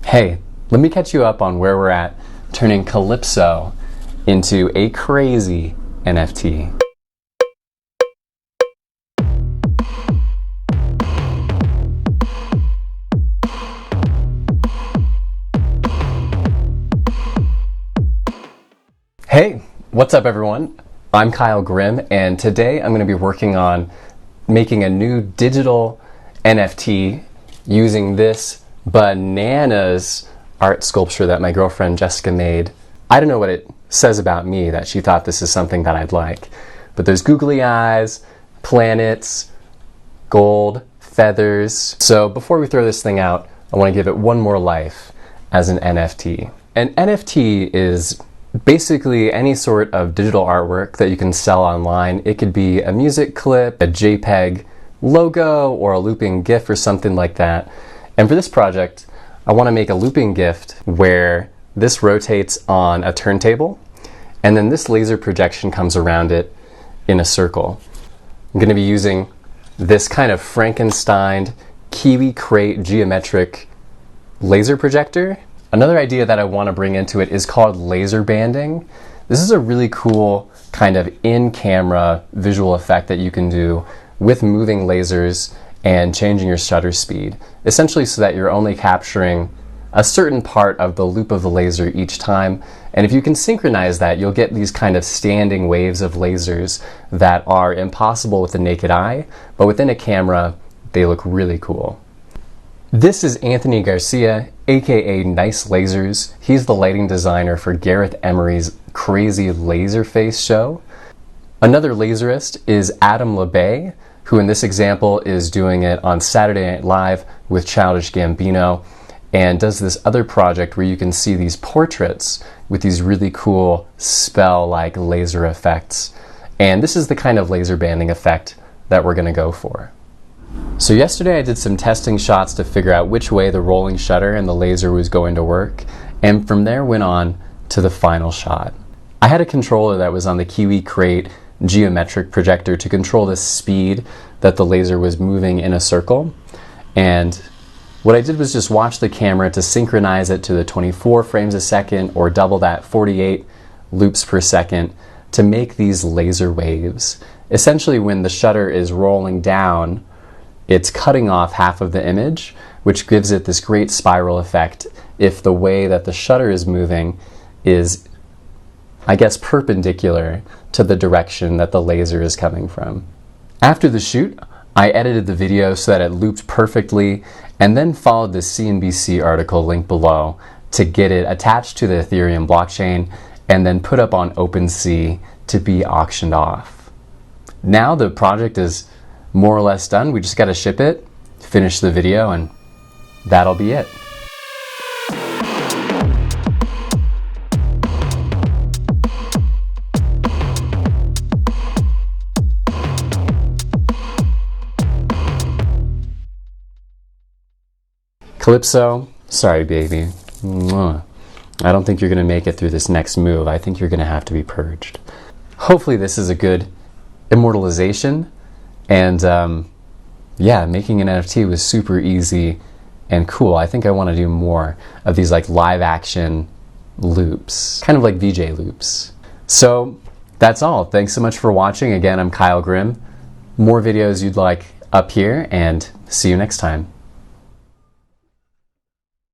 Hey, let me catch you up on where we're at turning Calypso into a crazy NFT. Hey, what's up everyone? I'm Kyle Grimm, and today I'm going to be working on making a new digital NFT using this bananas art sculpture that my girlfriend Jessica made. I don't know what it says about me that she thought this is something that I'd like, but there's googly eyes, planets, gold, feathers. So before we throw this thing out, I want to give it one more life as an NFT. An NFT is basically any sort of digital artwork that you can sell online. It could be a music clip, a JPEG logo, or a looping GIF or something like that. And for this project, I want to make a looping GIF where this rotates on a turntable, and then this laser projection comes around it in a circle. I'm going to be using this kind of Frankenstein kiwi crate geometric laser projector. Another idea that I want to bring into it is called laser banding. This is a really cool kind of in-camera visual effect that you can do with moving lasers and changing your shutter speed, essentially so that you're only capturing a certain part of the loop of the laser each time. And if you can synchronize that, you'll get these kind of standing waves of lasers that are impossible with the naked eye, but within a camera, they look really cool. This is Anthony Garcia, aka Nice Lasers. He's the lighting designer for Gareth Emery's Crazy Laser Face show. Another laserist is Adam LeBay, who in this example is doing it on Saturday Night Live with Childish Gambino, and does this other project where you can see these portraits with these really cool spell-like laser effects. And this is the kind of laser banding effect that we're going to go for. So yesterday I did some testing shots to figure out which way the rolling shutter and the laser was going to work, and from there went on to the final shot. I had a controller that was on the Kiwi Crate geometric projector to control the speed that the laser was moving in a circle, and what I did was just watch the camera to synchronize it to the 24 frames a second or double that, 48 loops per second, to make these laser waves. Essentially, when the shutter is rolling down, it's cutting off half of the image, which gives it this great spiral effect if the way that the shutter is moving is, I guess, perpendicular to the direction that the laser is coming from. After the shoot, I edited the video so that it looped perfectly, and then followed the CNBC article linked below to get it attached to the Ethereum blockchain and then put up on OpenSea to be auctioned off. Now the project is more or less done. We just got to ship it, finish the video, and that'll be it. Calypso, sorry baby. I don't think you're going to make it through this next move. I think you're going to have to be purged. Hopefully this is a good immortalization. And yeah, making an NFT was super easy and cool. I think I want to do more of these like live action loops, kind of like VJ loops. So that's all. Thanks so much for watching. Again, I'm Kyle Grimm. More videos you'd like up here, and see you next time.